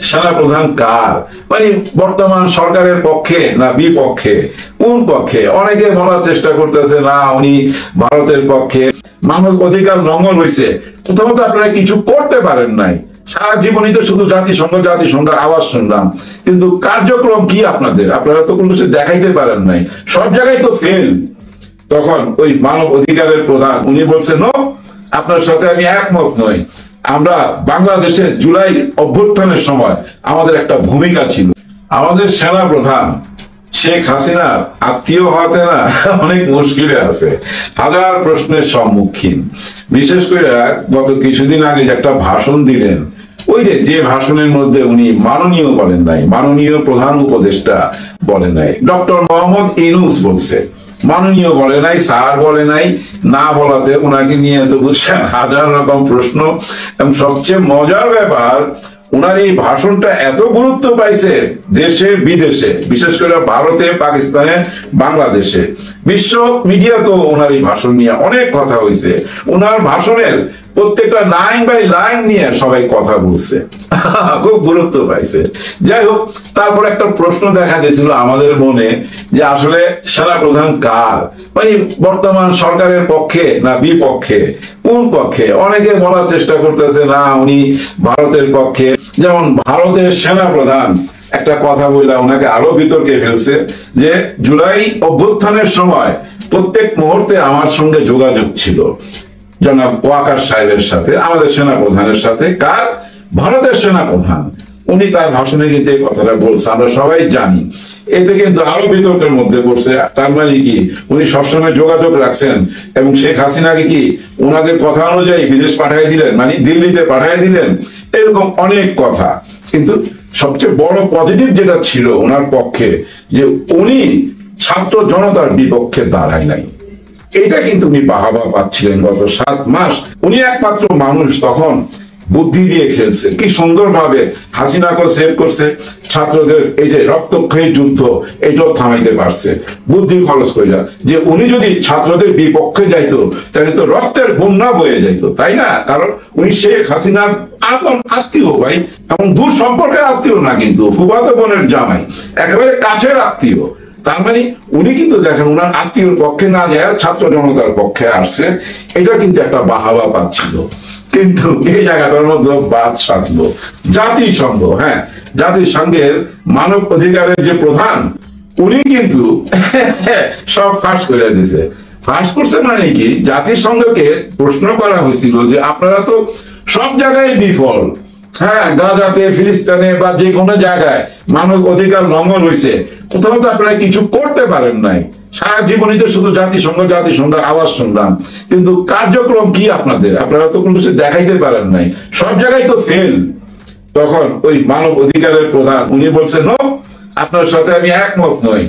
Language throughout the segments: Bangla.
সেনাপ্রধান কার, মানে বর্তমান সরকারের পক্ষে না বিপক্ষে, কোন পক্ষে? অনেকে বলার চেষ্টা করতেছে না উনি ভারতের পক্ষে, মানব অধিকার লঙ্ঘন হয়েছে, কোথাও তো আপনারা কিছু করতে পারেন নাই। সারা জীবনই তো শুধু জাতিসংঘের আওয়াজ শুনলাম, কিন্তু কার্যক্রম কি আপনাদের? আপনারা তো কোনো কিছু দেখাইতে পারেন নাই, সব জায়গায় তো ফেল। তখন ওই মানব অধিকারের প্রধান উনি বলছেন, নো, আপনার সাথে আমি একমত নই। আমরা বাংলাদেশে জুলাই অভ্যুত্থানের সময় আমাদের একটা ভূমিকা ছিল। আমাদের সেনা প্রধান শেখ হাসিনার আত্মীয় হতে না অনেক মুশকিলে আছে, হাজার প্রশ্নের সম্মুখীন। বিশেষ করে গত কিছুদিন আগে একটা ভাষণ দিলেন, ওই যে ভাষণের মধ্যে উনি মাননীয় বলেন নাই, মাননীয় প্রধান উপদেষ্টা বলেন নাই, ডক্টর মোহাম্মদ ইউনূস বলছে, মাননীয় বলে নাই, স্যার বলে নাই। না বলাতে ওনাকে নিয়ে তো বুঝছেন হাজার রকম প্রশ্ন। এবং সবচেয়ে মজার ব্যাপার, ওনার এই ভাষণটা এত গুরুত্ব পাইছে দেশে বিদেশে, বিশেষ করে ভারতে, পাকিস্তানে, বাংলাদেশে। বিশ্ব মিডিয়া তো ওনার এই ভাষণ নিয়ে অনেক কথা হয়েছে। ওনার ভাষণের প্রত্যেকটা লাইন বাই লাইন নিয়ে সবাই কথা বলছে, খুব গুরুত্ব পাইছে। যাই হোক, তারপর একটা প্রশ্ন দেখা দিয়েছিল আমাদের মনে যে আসলে সেনাপ্রধান কার, মানে বর্তমান সরকারের পক্ষে না বিপক্ষে, কোন পক্ষে? অনেকে বলার চেষ্টা করতেছে না উনি ভারতের পক্ষে। যেমন ভারতের সেনাপ্রধান একটা কথা বললা ওনাকে আরো বিতর্কে ফেলছে যে জুলাই অভ্যুত্থানের সময় প্রত্যেক মুহূর্তে আমার সঙ্গে যোগাযোগ ছিল জনাব ওয়াকার সাহেবের সাথে, আমাদের সেনাপ্রধানের সাথে। কার? ভারতের সেনাপ্রধান। উনি তার ভাষণে কিন্তু এই কথাটা বলছে, আমরা সবাই জানি। এতে কিন্তু আরো বিতর্কের মধ্যে পড়ছে। তার মানে কি উনি সবসময় যোগাযোগ রাখছেন এবং শেখ হাসিনাকে কি ওনাদের কথা অনুযায়ী বিদেশ পাঠিয়ে দিলেন, মানে দিল্লিতে পাঠিয়ে দিলেন, এরকম অনেক কথা। কিন্তু সবচেয়ে বড় পজিটিভ যেটা ছিল ওনার পক্ষে, যে উনি ছাত্র জনতার বিপক্ষে দাঁড়ায় নাই। এটা কিন্তু উনি বাহাবা পাচ্ছিলেন গত 7 মাস। উনি একমাত্র মানুষ তখন বুদ্ধি দিয়ে খেলছে, কি সুন্দরভাবে হাসিনাকে সেভ করছে, ছাত্রদের এই যে রক্তক্ষয়ী যুদ্ধ এটাও থামাইতে পারছে বুদ্ধি খরচ কইরা। যে উনি যদি ছাত্রদের বিপক্ষে যাইতো তাহলে তো রক্তের বন্যা বয়ে যাইতো, তাই না? কারণ উনি শেখ হাসিনার আপন আত্মীয় ভাই, এবং দূর সম্পর্কের আত্মীয় না, কিন্তু ফুফাতো বোনের জামাই, একেবারে কাছের আত্মীয়। তার মানে উনি কিন্তু দেখেন ওনার আত্মীয়র পক্ষে না যায় ছাত্র জনতার পক্ষে আসছে, এটা কিন্তু একটা বাহাবা পাচ্ছিল। কিন্তু এই জায়গাটার মধ্যে বাদ সাধলো জাতিসংঘ। হ্যাঁ, জাতিসংঘের মানব অধিকারের যে প্রধান উনি কিন্তু সব ফাঁস করে দিছে। ফাঁস করছে মানে কি, জাতিসংঘকে প্রশ্ন করা হয়েছিল যে আপনারা তো সব জায়গায় বিফল, হ্যাঁ, গাজাতে, ফিলিস্তিনে বা যে কোনো জায়গায় মানব অধিকার লঙ্ঘন হয়েছে, কোথাও তো আপনারা কিছু করতে পারেন নাই। সারা জীবনই তো শুধু জাতিসংঘের আওয়াজ শুনলাম, কিন্তু কার্যক্রম কি আপনাদের? আপনারা তো কোনো কিছু দেখাইতে পারেন নাই, সব জায়গায় তো ফেল। তখন ওই মানব অধিকারের প্রধান উনি বলছেন, নো, আপনার সাথে আমি একমত নই।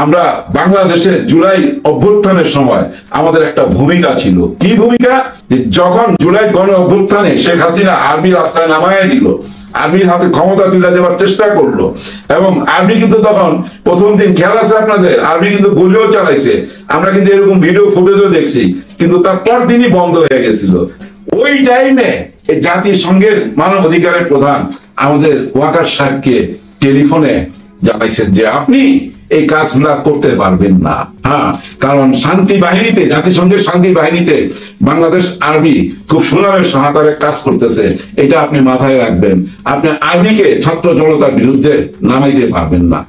আমরা বাংলাদেশে জুলাই অভ্যুত্থানের সময় আমাদের একটা ভূমিকা ছিল। কি ভূমিকা? যখন জুলাই গণ অভ্যুত্থানে শেখ হাসিনা আর্মি রাস্তায় নামায় দিল, আর্মির হাতে ক্ষমতা তুলে দেওয়ার চেষ্টা করলো, এবং আর্মি কিন্তু তখন প্রথম দিন খেয়াল আছে আপনাদের, আর্মি কিন্তু গুলিও চালাইছে, আমরা কিন্তু এরকম ভিডিও ফুটেজও দেখছি, কিন্তু তারপর দিনই বন্ধ হয়ে গেছিল। ওই টাইমে এই জাতিসংঘের মানব অধিকারের প্রধান আমাদের ওয়াকার সাহেবকে টেলিফোনে জানাইছেন যে আপনি এই কাজগুলা করতে পারবেন না। হ্যাঁ, কারণ শান্তি বাহিনীতে, জাতিসংঘের শান্তি বাহিনীতে বাংলাদেশ আর্মি খুব সুনামের সহকারে কাজ করতেছে, এটা আপনি মাথায় রাখবেন। আপনি আর্মিকে ছাত্র জনতার বিরুদ্ধে নামাইতে পারবেন না,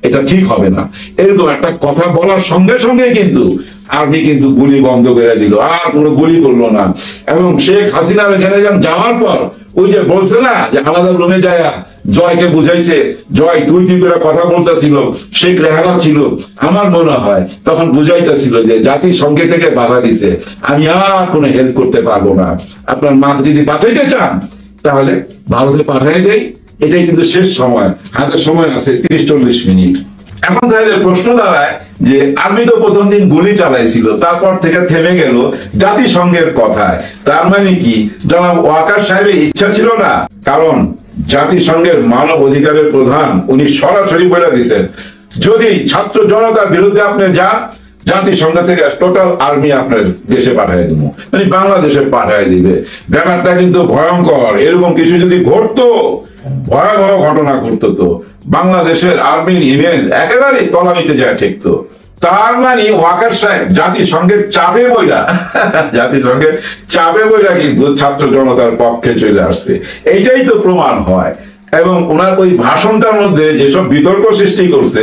এটা ঠিক হবে না। এরকম একটা কথা বলার সঙ্গে সঙ্গে কিন্তু আর্মি কিন্তু গুলি বন্ধ করে দিল, আর কোনো গুলি করলো না। এবং শেখ হাসিনার এখানে যাওয়ার পর ওই যে বলছে না যে আলাদা রুমে যায় জয়কে বুঝাইছে, জয় তুই করে কথা বলতেছিল, শেখ রেহানা ছিল, আমার মনে হয় তখন বুঝাইতেছিল যে জাতিসংঘে থেকে বাধা দিছে, আমি আর কোনো হেল্প করতে পারবো না, আপনার মাকে যদি বাঁচাইতে চান তাহলে ভারতে পাঠিয়ে দেই। এটাই কিন্তু শেষ সময়, হাতে সময় আছে 30-40 মিনিট। এখন তাহলে প্রশ্ন দাঁড়ায় যে আর্মি তো প্রথম দিন গুলি চালাইছিল, তারপর থেকে থেমে গেল জাতিসংঘের কথায়। তার মানে কি জনাব ওয়াকার সাহেবের ইচ্ছা ছিল না? কারণ জাতিসংঘের মানব অধিকারের প্রধান উনি সরাসরি বলে দিচ্ছেন, যদি ছাত্র জনতার বিরুদ্ধে আপনি যান, জাতিসংঘ থেকে টোটাল আর্মি আপনার দেশে পাঠিয়ে দিব, মানে বাংলাদেশে পাঠিয়ে দিবে। ব্যাপারটা কিন্তু ভয়ঙ্কর। এরকম কিছু যদি ঘটতো ভয়াবহ ঘটনা ঘটতো, তো বাংলাদেশের আর্মির ইমেজ একেবারেই তলানিতে যায় ঠেকতো। তার মানে ওয়াকার সাহেব জাতিসংঘের চাপে বইরা জাতিসংঘের চাপে বইরা কিন্তু ছাত্র জনতার পক্ষে চলে আসছে, এইটাই তো প্রমাণ হয়। এবং ওনার ওই ভাষণটার মধ্যে যেসব বিতর্ক সৃষ্টি করছে,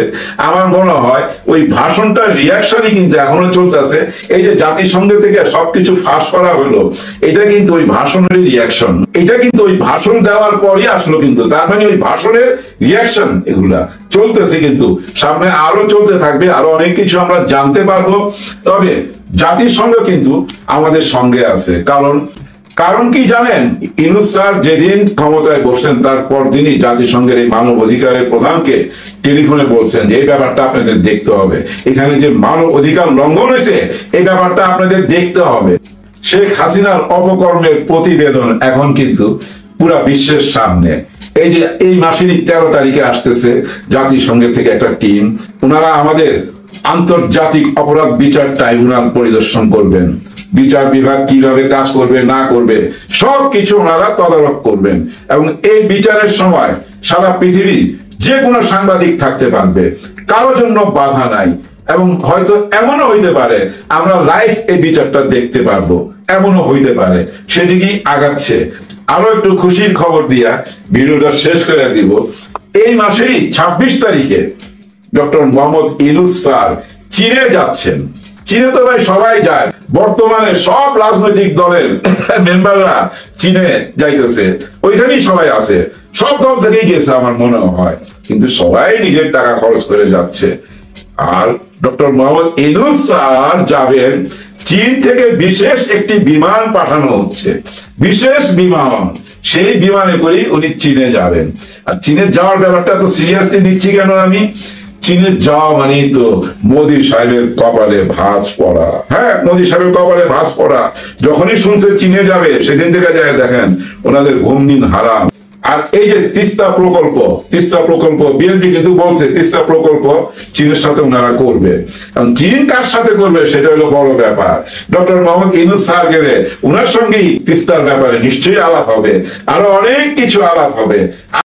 আমার মনে হয় ওই ভাষণটার রিয়াকশনই কিন্তু এখনো চলতেছে। এই যে জাতিসংঘ থেকে সবকিছু ফাঁস করা হলো, এটা কিন্তু ওই ভাষণের রিয়াকশন, এটা কিন্তু ওই ভাষণ দেওয়ার পরই আসলো। কিন্তু তার মানে ওই ভাষণের রিয়াকশন এগুলা চলতেছে, কিন্তু সামনে আরো চলতে থাকবে, আরো অনেক কিছু আমরা জানতে পারবো। তবে জাতিসংঘ কিন্তু আমাদের সঙ্গে আছে, কারণ কি জানেন, ইউনূস স্যার যেদিন ক্ষমতায় বসছেন তারপর দিনই জাতিসংঘের এই মানব অধিকারের প্রধানকে টেলিফোনে বলছেন যে এই ব্যাপারটা আপনাদের দেখতে হবে, এখানে যে মানব অধিকার লঙ্ঘন হয়েছে এই ব্যাপারটা আপনাদের দেখতে হবে। শেখ হাসিনার অপকর্মের প্রতিবেদন এখন কিন্তু পুরা বিশ্বের সামনে। এই যে এই মাসেরই 13 তারিখে আসতেছে জাতিসংঘের থেকে একটা টিম, ওনারা আমাদের আন্তর্জাতিক অপরাধ বিচার ট্রাইব্যুনাল পরিদর্শন করবেন। বিচার বিভাগ কিভাবে কাজ করবে না করবে সবকিছু ওনারা তদারক করবেন, এবং এই বিচারের সময় সারা পৃথিবী যে কোনো সাংবাদিক থাকতে পারবে, কারো জন্য বাধা নাই। এবং হয়তো এমনও হইতে পারে আমরা লাইভ এই বিচারটা দেখতে পারবো, এমনও হইতে পারে, সেদিকেই আগাচ্ছে। আরো একটু খুশির খবর দিয়া ভিডিওটা শেষ করে দিব। এই মাসেরই 26 তারিখে ডক্টর মোহাম্মদ ইউনূস স্যার চীনে যাচ্ছেন। চীনে তো ভাই সবাই যায়, বর্তমানে সব রাজনৈতিক দলের মেম্বাররা চীনে যাইতেছে, ওইখানেই সবাই আছে, সব দল থেকেই গেছে আমার মনে হয়, কিন্তু সবাই নিজের টাকা খরচ করে যাচ্ছে। আর ডক্টর মোহাম্মদ ইউনূস স্যার যাবেন, চীন থেকে বিশেষ একটি বিমান পাঠানো হচ্ছে, বিশেষ বিমান, সেই বিমানে করে উনি চীনে যাবেন। আর চীনে যাওয়ার ব্যাপারটা তো সিরিয়াসলি নিচ্ছি কেন আমি, চীনে যাওয়া মানে তো মোদী সাহেবের কপালে ভাঁজ পড়া। হ্যাঁ, মোদী সাহেবের কপালে ভাঁজ পড়া। যখনই শুনছে চীনে যাবে সেদিন থেকে যায় দেখেন ওনাদের ঘুম দিন হারাম। আর এই যে তিস্তা প্রকল্প বিএনপি কিন্তু বলছে তিস্তা প্রকল্প চীনের সাথে ওনারা করবে, কারণ চীন কার সাথে করবে সেটা হলো বড় ব্যাপার। ডক্টর মোহাম্মদ ইউনূস স্যার গেলে ওনার সঙ্গেই তিস্তার ব্যাপারে নিশ্চয়ই আলাপ হবে, আরো অনেক কিছু আলাপ হবে।